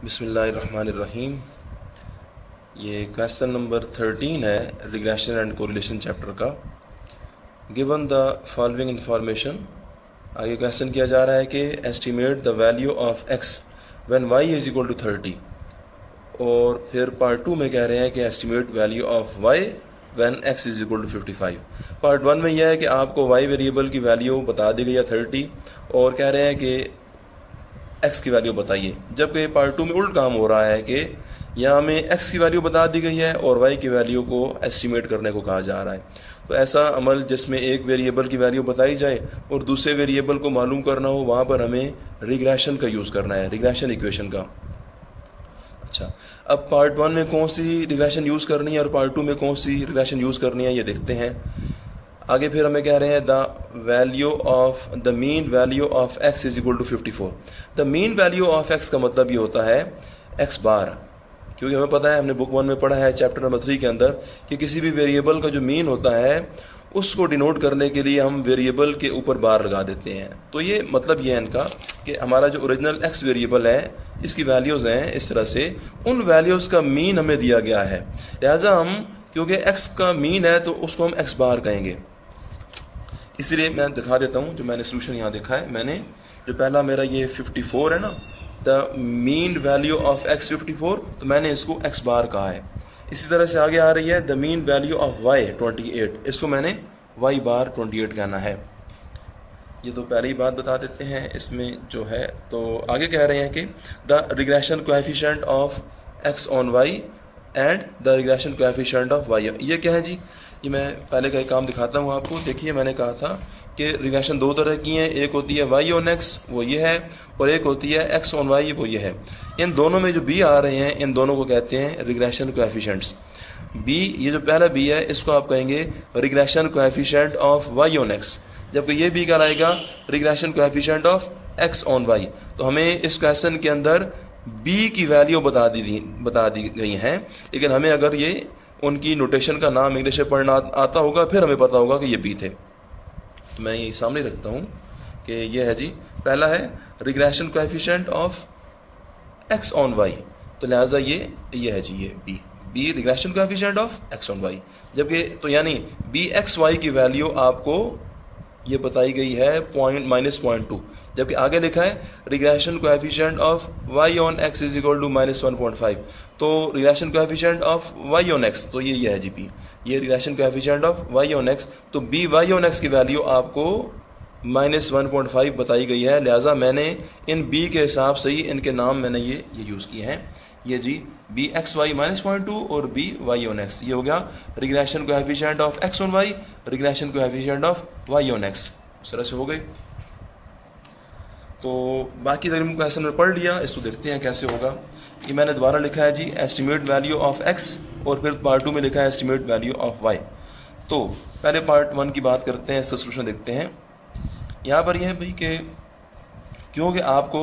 बिस्मिल्लाहिर्रहमानिर्रहीम। ये question number 13 है रिग्रेशन एंड कोरिलेशन चैप्टर का। गिवन द फॉलोइंग इंफॉर्मेशन, आगे क्वेश्चन किया जा रहा है कि estimate the value of x when y is equal to 30, और फिर पार्ट 2 में कह रहे हैं कि estimate value of y when x is equal to 55। Part 1 में यह है कि आपको वाई वेरिएबल की वैल्यू बता दी गई है 30 और कह रहे हैं कि एक्स की वैल्यू बताइए, जबकि पार्ट 2 में उल्ट काम हो रहा है कि यहाँ हमें एक्स की वैल्यू बता दी गई है और वाई की वैल्यू को एस्टिमेट करने को कहा जा रहा है। तो ऐसा अमल जिसमें एक वेरिएबल की वैल्यू बताई जाए और दूसरे वेरिएबल को मालूम करना हो, वहाँ पर हमें रिग्रेशन का यूज़ करना है, रिग्रेशन इक्वेशन का। अच्छा, अब पार्ट 1 में कौन सी रिग्रेशन यूज़ करनी है और पार्ट 2 में कौन सी रिग्रेशन यूज़ करनी है, ये देखते हैं। आगे फिर हमें कह रहे हैं the mean value of x is equal to 54। The mean value of x का मतलब ये होता है एक्स बार, क्योंकि हमें पता है, हमने बुक 1 में पढ़ा है चैप्टर नंबर 3 के अंदर कि किसी भी वेरिएबल का जो मीन होता है उसको डिनोट करने के लिए हम वेरिएबल के ऊपर बार लगा देते हैं। तो ये मतलब ये है इनका कि हमारा जो ओरिजिनल एक्स वेरिएबल है, इसकी वैल्यूज़ हैं इस तरह से, उन वैल्यूज़ का मीन हमें दिया गया है, लिहाजा हम, क्योंकि एक्स का मीन है तो उसको हम एक्स बार कहेंगे। इसलिए मैं दिखा देता हूँ जो मैंने सोल्यूशन यहाँ देखा है। मैंने जो पहला मेरा ये 54 है ना, the mean value of x 54, तो मैंने इसको एक्स बार कहा है। इसी तरह से आगे आ रही है the mean value of y 28, इसको मैंने वाई बार 28 कहना है। ये तो पहले ही बात बता देते हैं इसमें जो है। तो आगे कह रहे हैं कि the regression coefficient of x on y and the regression coefficient of y. ये क्या है जी? ये मैं पहले का एक काम दिखाता हूँ आपको। देखिए, मैंने कहा था कि रिग्रेशन दो तरह की हैं, एक होती है वाई ऑन एक्स, वो ये है, और एक होती है एक्स ऑन वाई, वो ये है। इन दोनों में जो बी आ रहे हैं, इन दोनों को कहते हैं रिग्रेशन कोएफिशिएंट्स। बी, ये जो पहला बी है, इसको आप कहेंगे regression coefficient of y on x, जबकि ये बी कहलाएगा regression coefficient of x on y. तो हमें इस क्वेश्चन के अंदर बी की वैल्यू बता दी गई हैं, लेकिन हमें अगर ये उनकी नोटेशन का नाम इंग्लिश में पढ़ना आता होगा, फिर हमें पता होगा कि ये बी थे। तो मैं ये सामने रखता हूँ कि ये है जी, पहला है regression coefficient of x on y, तो लिहाजा ये है जी, ये b regression coefficient of x on y. जबकि तो यानी बी एक्स वाई की वैल्यू आपको ये बताई गई है -0.2, जबकि आगे लिखा है regression coefficient of y on x is equal to -1.5। तो regression coefficient of y on x, तो ये है जी पी, ये regression coefficient of y on x. तो बी वाई ऑन एक्स की वैल्यू आपको -1.5 बताई गई है, लिहाजा मैंने इन बी के हिसाब से ही इनके नाम मैंने ये यूज़ किए हैं। ये जी बी एक्स वाई -0.2 और बी वाई ऑन एक्स, ये हो गया regression coefficient of x on y, regression coefficient of y on x, उस तरह से हो गई। तो बाकी तकरीबन को ऐसे में पढ़ लिया, इसको देखते हैं कैसे होगा। ये मैंने दोबारा लिखा है जी एस्टिमेट वैल्यू ऑफ एक्स, और फिर पार्ट 2 में लिखा है एस्टिमेट वैल्यू ऑफ वाई। तो पहले पार्ट 1 की बात करते हैं, इसका सोल्यूशन देखते हैं। यहाँ पर यह है भाई कि क्योंकि आपको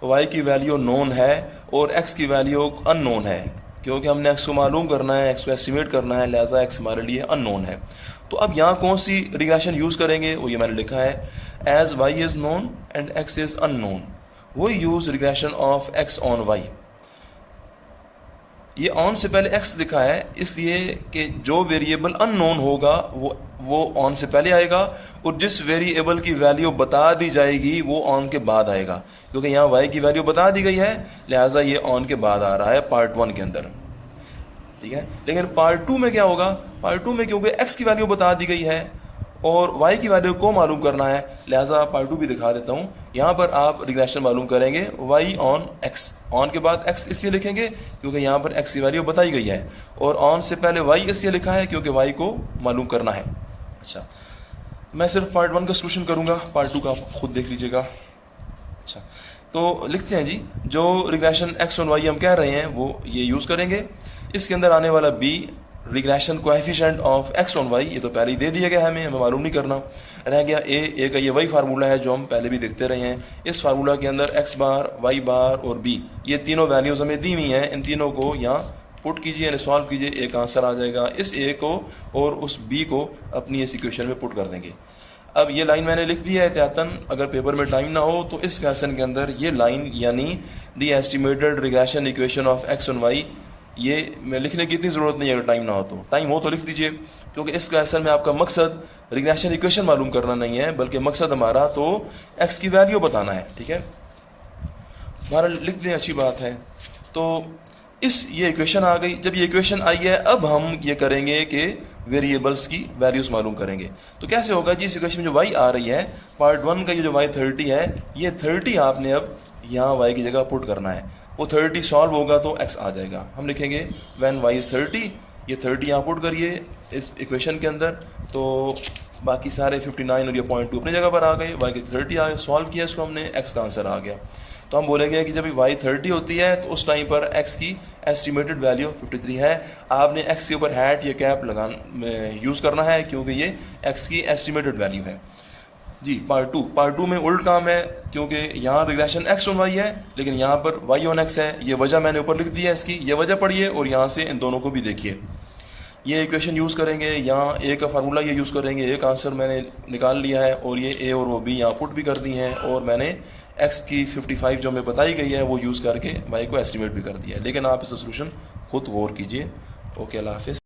y की वैल्यू नोन है और x की वैल्यू अननोन है, क्योंकि हमने x को मालूम करना है, x को एस्टिमेट करना है, लिहाजा x हमारे लिए अननोन है। तो अब यहाँ कौन सी रिग्रेशन यूज़ करेंगे, वो ये मैंने लिखा है as y is known and x is unknown, वो use regression of x on y। ये ऑन से पहले x लिखा है इसलिए कि जो वेरिएबल अननोन होगा वो ऑन से पहले आएगा, और जिस वेरिएबल की वैल्यू बता दी जाएगी वो ऑन के बाद आएगा, क्योंकि यहाँ y की वैल्यू बता दी गई है, लिहाजा ये ऑन के बाद आ रहा है पार्ट 1 के अंदर, ठीक है। लेकिन पार्ट 2 में क्या होगा, पार्ट 2 में क्योंकि x की वैल्यू बता दी गई है और y की वैल्यू को मालूम करना है, लिहाजा पार्ट 2 भी दिखा देता हूँ। यहाँ पर आप रिग्रेशन मालूम करेंगे y ऑन x, ऑन के बाद x इसलिए लिखेंगे क्योंकि यहाँ पर x की वैल्यू बताई गई है, और ऑन से पहले y इसलिए लिखा है क्योंकि y को मालूम करना है। अच्छा, मैं सिर्फ पार्ट 1 का सोल्यूशन करूँगा, पार्ट 2 का आप खुद देख लीजिएगा। अच्छा, तो लिखते हैं जी, जो रिग्रेशन x ऑन y हम कह रहे हैं वो ये यूज़ करेंगे। इसके अंदर आने वाला b regression coefficient of x on y, ये तो पहले ही दे दिया गया है, हमें मालूम नहीं करना। रह गया a का ये वही फार्मूला है जो हम पहले भी देखते रहे हैं। इस फार्मूला के अंदर x बार, y बार और b, ये तीनों वैल्यूज़ हमें दी हुई हैं। इन तीनों को यहाँ पुट कीजिए, यानी सॉल्व कीजिए, एक आंसर आ जाएगा। इस a को और उस b को अपनी इस इक्वेशन में पुट कर देंगे। अब ये लाइन मैंने लिख दी है एहतियातन, अगर पेपर में टाइम ना हो तो इस क्वेश्चन के अंदर ये लाइन यानी the estimated regression equation of x on y. ये मैं लिखने की इतनी ज़रूरत नहीं है, अगर टाइम ना हो तो, टाइम हो तो लिख दीजिए, क्योंकि इस क्वेश्चन में आपका मकसद रिग्रेशन इक्वेशन मालूम करना नहीं है, बल्कि मकसद हमारा तो एक्स की वैल्यू बताना है। ठीक है, हमारा लिख दें, अच्छी बात है। तो ये इक्वेशन आ गई। जब ये इक्वेशन आई है, अब हम ये करेंगे कि वेरिएबल्स की वैल्यूज़ मालूम करेंगे। तो कैसे होगा जी, इस इक्वेशन में जो y आ रही है, पार्ट 1 का ये जो y 30 है, ये 30 आपने अब यहाँ y की जगह पुट करना है। वो 30 सॉल्व होगा तो x आ जाएगा। हम लिखेंगे व्हेन y इज 30, ये 30 यहाँ पुट करिए इस इक्वेशन के अंदर, तो बाकी सारे 59 और ये 0.2 अपनी जगह पर आ गए, y की 30 आ गए, सॉल्व किया इसको हमने, x का आंसर आ गया। तो हम बोलेंगे कि जब y 30 होती है तो उस टाइम पर x की एस्टिमेटेड वैल्यू 53 है। आपने x के ऊपर हैट या कैप यूज़ करना है, क्योंकि ये x की एस्टिमेटेड वैल्यू है जी। पार्ट टू में उल्ट काम है, क्योंकि यहाँ रिग्रेशन x ऑन y है, लेकिन यहाँ पर y ऑन x है। ये वजह मैंने ऊपर लिख दी है इसकी, ये वजह पढ़िए और यहाँ से इन दोनों को भी देखिए। ये इक्वेशन यूज़ करेंगे, यहाँ a का फार्मूला ये यूज़ करेंगे, एक आंसर मैंने निकाल लिया है, और ये a और वो b यहाँ पुट भी कर दी हैं, और मैंने x की 55 जो हमें बताई गई है वो यूज़ करके y को एस्टिमेट भी कर दिया है। लेकिन आप इसका सोल्यूशन खुद गौर कीजिए। ओके, अल्लाह हाफिज़।